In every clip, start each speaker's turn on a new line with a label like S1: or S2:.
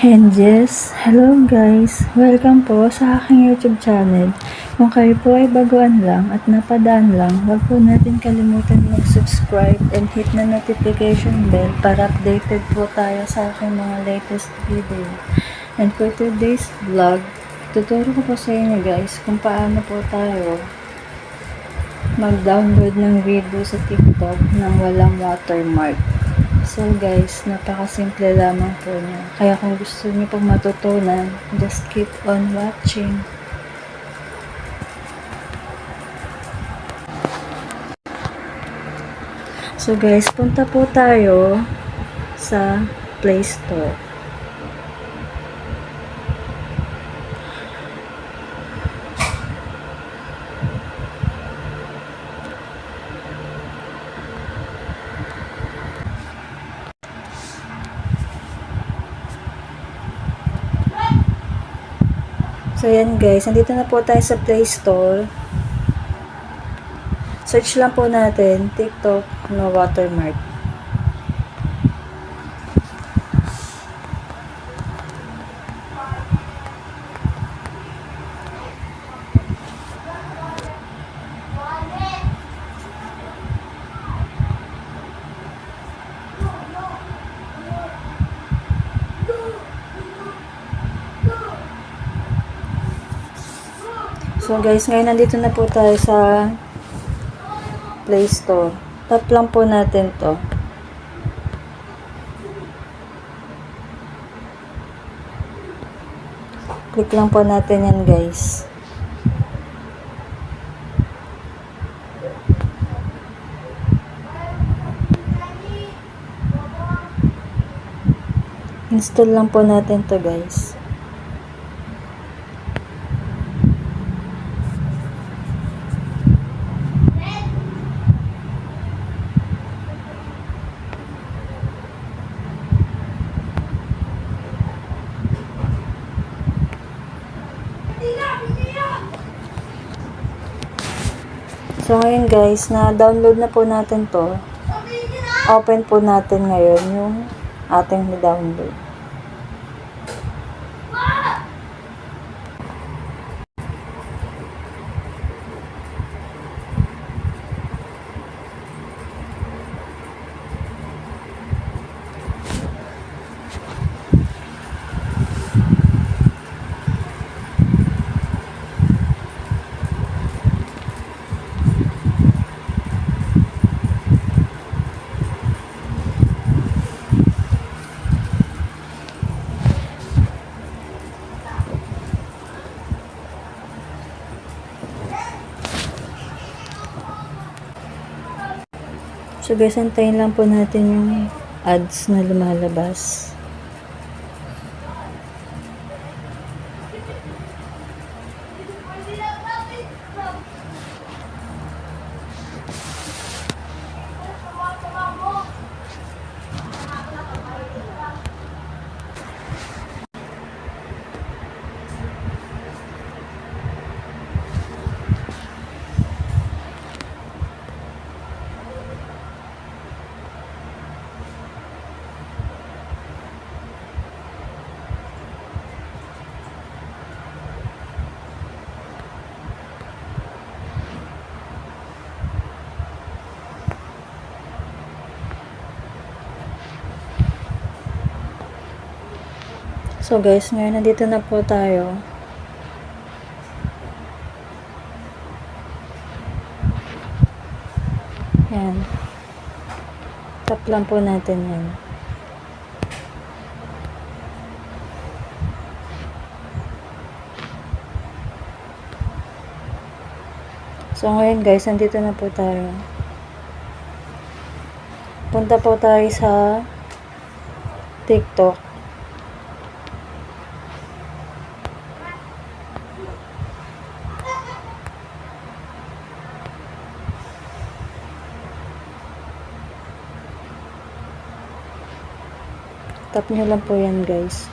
S1: And yes, hello guys! Welcome po sa aking YouTube channel. Kung kayo po ay baguan lang at napadaan lang, huwag po natin kalimutan mag-subscribe and hit na notification bell para updated po tayo sa aking mga latest video. And for today's vlog, tuturo ko po sa inyo guys kung paano po tayo mag-download ng video sa TikTok nang walang watermark. So guys, napakasimple lamang po niya. Kaya kung gusto niyo pong matutunan, just keep on watching. So guys, punta po tayo sa Play Store. So yan guys, nandito na po tayo sa Play Store. Search lang po natin TikTok no watermark. So guys, ngayon nandito na po tayo sa Play Store. Tap lang po natin to. Click lang po natin yan guys. Install lang po natin to guys. So ngayon guys, na-download na po natin to. Open po natin ngayon yung ating ni-download. So guys, antayin lang po natin yung ads na lumalabas. So guys, ngayon nandito na po tayo. Yan. Tap lang po natin yan. So ngayon guys, nandito na po tayo. Punta po tayo sa TikTok. Tap nyo lang po yan guys.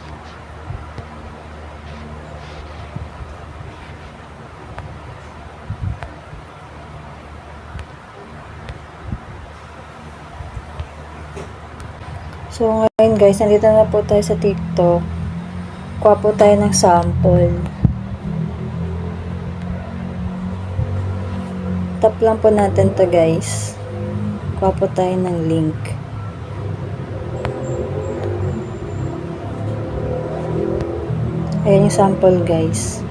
S1: So ngayon guys, nandito na po tayo sa TikTok. kuha po tayo ng sample. Tap lang po natin to guys. Kuha po tayo ng link. Ayan yung sample guys.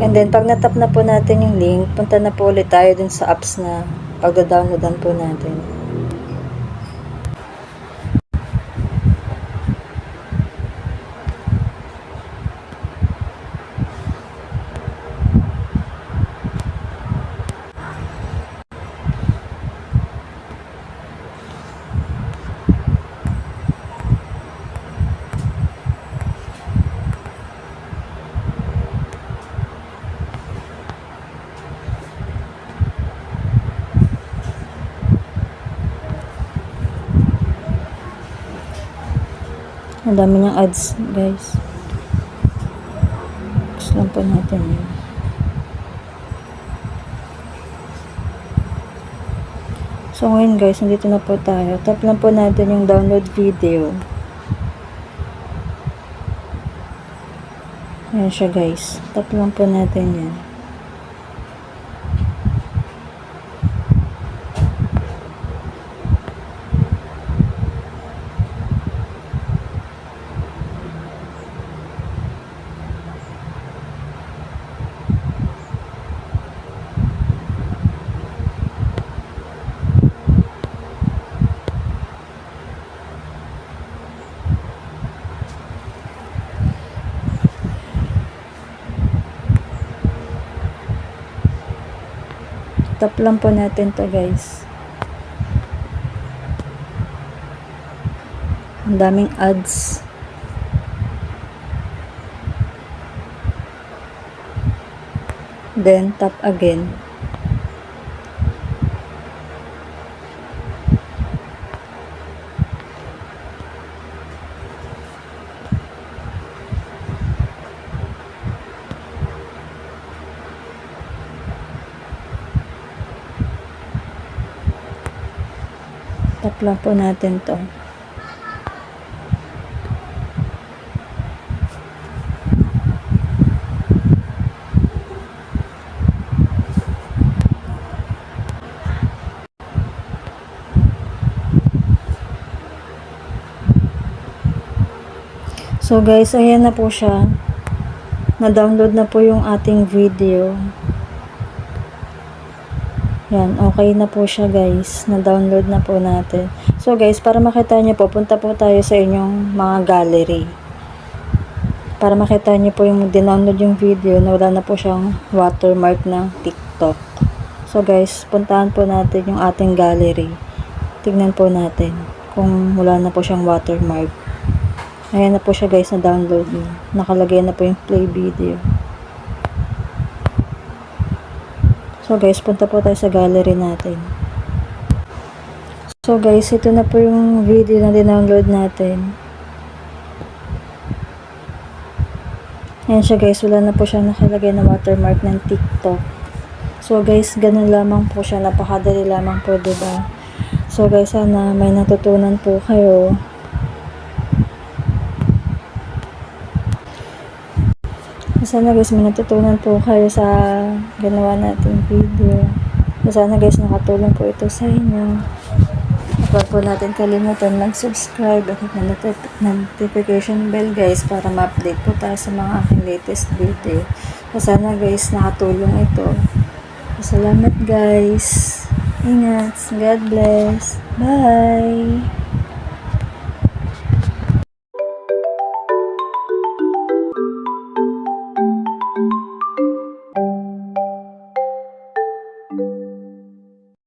S1: And then, pag natap na po natin yung link, punta na po ulit tayo dun sa apps na pagda-downloadan po natin. Ang dami niyang ads, guys. Gusto lang po natin yun. So, ngayon guys, nandito na po tayo. Tap lang po natin yung download video. Ayan siya guys. Tap lang po natin yan. Tap lang po natin to guys. Ang daming ads. Then tap again. Tap lang po natin to. So guys, ayan na po siya. Na-download na po yung ating video. Yan, okay na po siya guys. Na-download na po natin. So guys, para makita nyo po, punta po tayo sa inyong mga gallery. Para makita nyo po yung dinownload yung video na wala na po siyang watermark ng TikTok. So guys, puntahan po natin yung ating gallery. Tignan po natin kung wala na po siyang watermark. Ayan na po siya guys, na download niya. Nakalagay na po yung play video. So guys, punta po tayo sa gallery natin. So guys, ito na po yung video na dinownload natin. Ayan siya guys, wala na po siya nakalagay na watermark ng TikTok. So guys, ganun lamang po siya. Napakadali lamang po, diba? So guys, sana may natutunan po kayo. Sana guys, may natutunan po kayo sa ginawa nating video. Sana guys, nakatulong po ito sa inyo. Huwag po natin kalimutan mag-subscribe at notification bell guys para ma-update po tayo sa mga aking latest video. Sana guys, nakatulong ito. Salamat guys. Ingat. God bless. Bye.